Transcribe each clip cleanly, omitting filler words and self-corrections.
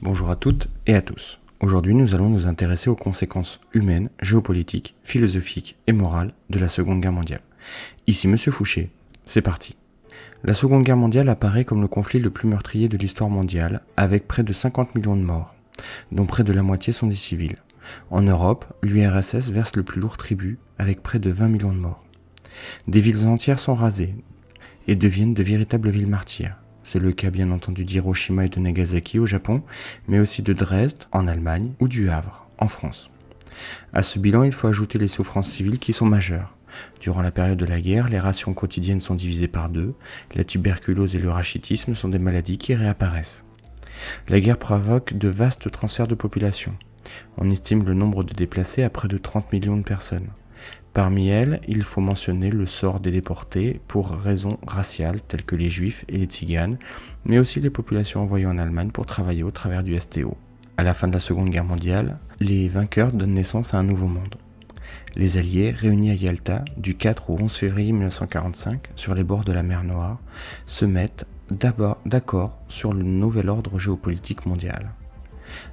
Bonjour à toutes et à tous. Aujourd'hui, nous allons nous intéresser aux conséquences humaines, géopolitiques, philosophiques et morales de la Seconde Guerre mondiale. Ici Monsieur Fouché, c'est parti. La Seconde Guerre mondiale apparaît comme le conflit le plus meurtrier de l'histoire mondiale, avec près de 50 millions de morts, dont près de la moitié sont des civils. En Europe, l'URSS verse le plus lourd tribut, avec près de 20 millions de morts. Des villes entières sont rasées et deviennent de véritables villes martyrs. C'est le cas bien entendu d'Hiroshima et de Nagasaki au Japon, mais aussi de Dresde en Allemagne ou du Havre en France. À ce bilan, il faut ajouter les souffrances civiles qui sont majeures. Durant la période de la guerre, les rations quotidiennes sont divisées par 2, la tuberculose et le rachitisme sont des maladies qui réapparaissent. La guerre provoque de vastes transferts de population. On estime le nombre de déplacés à près de 30 millions de personnes. Parmi elles, il faut mentionner le sort des déportés pour raisons raciales telles que les juifs et les tziganes, mais aussi les populations envoyées en Allemagne pour travailler au travers du STO. À la fin de la Seconde Guerre mondiale, les vainqueurs donnent naissance à un nouveau monde. Les Alliés, réunis à Yalta du 4 au 11 février 1945, sur les bords de la mer Noire, se mettent d'accord sur le nouvel ordre géopolitique mondial.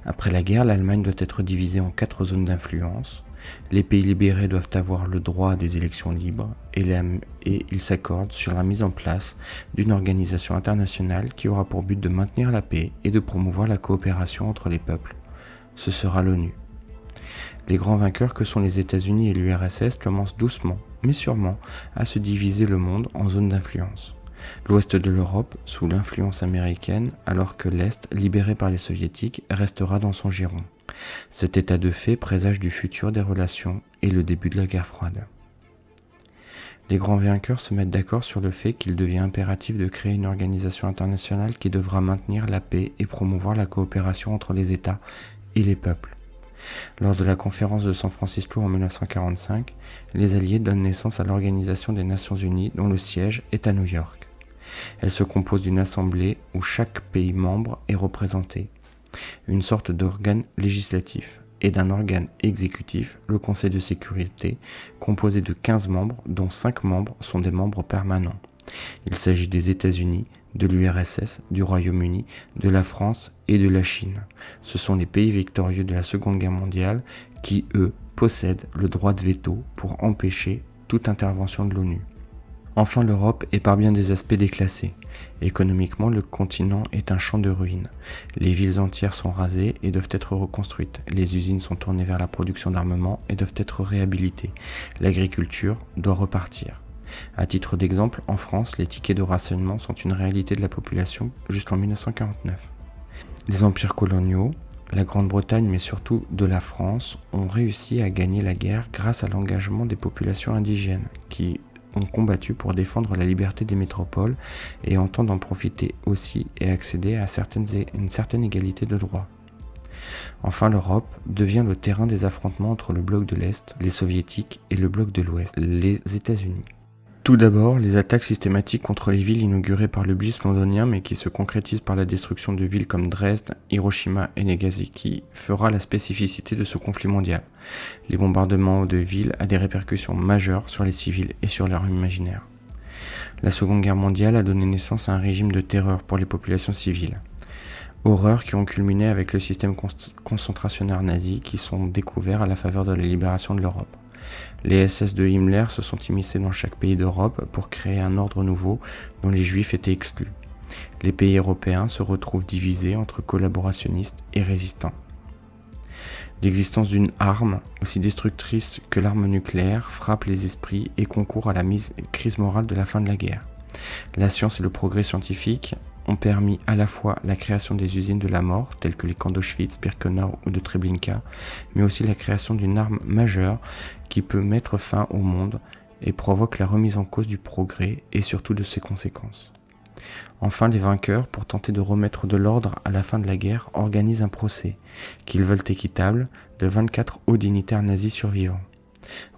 Après la guerre, l'Allemagne doit être divisée en 4 zones d'influence. Les pays libérés doivent avoir le droit à des élections libres et ils s'accordent sur la mise en place d'une organisation internationale qui aura pour but de maintenir la paix et de promouvoir la coopération entre les peuples. Ce sera l'ONU. Les grands vainqueurs que sont les États-Unis et l'URSS commencent doucement, mais sûrement, à se diviser le monde en zones d'influence. L'ouest de l'Europe, sous l'influence américaine, alors que l'Est, libéré par les soviétiques, restera dans son giron. Cet état de fait présage du futur des relations et le début de la guerre froide. Les grands vainqueurs se mettent d'accord sur le fait qu'il devient impératif de créer une organisation internationale qui devra maintenir la paix et promouvoir la coopération entre les États et les peuples. Lors de la conférence de San Francisco en 1945, les Alliés donnent naissance à l'Organisation des Nations Unies dont le siège est à New York. Elle se compose d'une assemblée où chaque pays membre est représenté, une sorte d'organe législatif, et d'un organe exécutif, le Conseil de sécurité, composé de 15 membres, dont 5 membres sont des membres permanents. Il s'agit des États-Unis, de l'URSS, du Royaume-Uni, de la France et de la Chine. Ce sont les pays victorieux de la Seconde Guerre mondiale qui, eux, possèdent le droit de veto pour empêcher toute intervention de l'ONU. Enfin, l'Europe est par bien des aspects déclassée. Économiquement, le continent est un champ de ruines. Les villes entières sont rasées et doivent être reconstruites. Les usines sont tournées vers la production d'armements et doivent être réhabilitées. L'agriculture doit repartir. À titre d'exemple, en France, les tickets de rationnement sont une réalité de la population jusqu'en 1949. Les empires coloniaux, la Grande-Bretagne mais surtout de la France, ont réussi à gagner la guerre grâce à l'engagement des populations indigènes qui ont combattu pour défendre la liberté des métropoles et entendent en profiter aussi et accéder à une certaine égalité de droits. Enfin, l'Europe devient le terrain des affrontements entre le bloc de l'Est, les soviétiques, et le bloc de l'Ouest, les États-Unis. Tout d'abord, les attaques systématiques contre les villes inaugurées par le Blitz londonien mais qui se concrétisent par la destruction de villes comme Dresde, Hiroshima et Nagasaki fera la spécificité de ce conflit mondial. Les bombardements de villes ont des répercussions majeures sur les civils et sur leur imaginaire. La Seconde Guerre mondiale a donné naissance à un régime de terreur pour les populations civiles. Horreurs qui ont culminé avec le système concentrationnaire nazi qui sont découverts à la faveur de la libération de l'Europe. Les SS de Himmler se sont immiscés dans chaque pays d'Europe pour créer un ordre nouveau dont les Juifs étaient exclus. Les pays européens se retrouvent divisés entre collaborationnistes et résistants. L'existence d'une arme, aussi destructrice que l'arme nucléaire, frappe les esprits et concourt à la crise morale de la fin de la guerre. La science et le progrès scientifique ont permis à la fois la création des usines de la mort, telles que les camps d'Auschwitz, Birkenau ou de Treblinka, mais aussi la création d'une arme majeure qui peut mettre fin au monde et provoque la remise en cause du progrès et surtout de ses conséquences. Enfin, les vainqueurs, pour tenter de remettre de l'ordre à la fin de la guerre, organisent un procès, qu'ils veulent équitable, de 24 hauts dignitaires nazis survivants.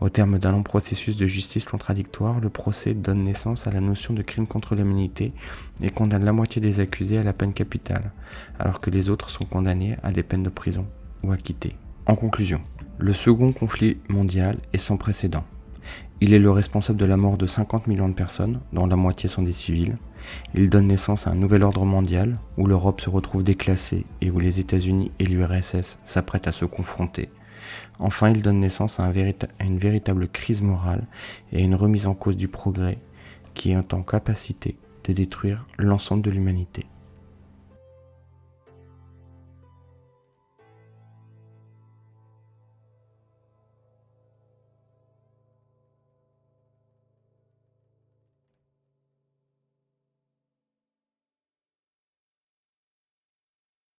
Au terme d'un long processus de justice contradictoire, le procès donne naissance à la notion de crime contre l'humanité et condamne la moitié des accusés à la peine capitale, alors que les autres sont condamnés à des peines de prison ou acquittés. En conclusion, le second conflit mondial est sans précédent. Il est le responsable de la mort de 50 millions de personnes, dont la moitié sont des civils. Il donne naissance à un nouvel ordre mondial, où l'Europe se retrouve déclassée et où les États-Unis et l'URSS s'apprêtent à se confronter. Enfin, il donne naissance à une véritable crise morale et à une remise en cause du progrès qui est en capacité de détruire l'ensemble de l'humanité.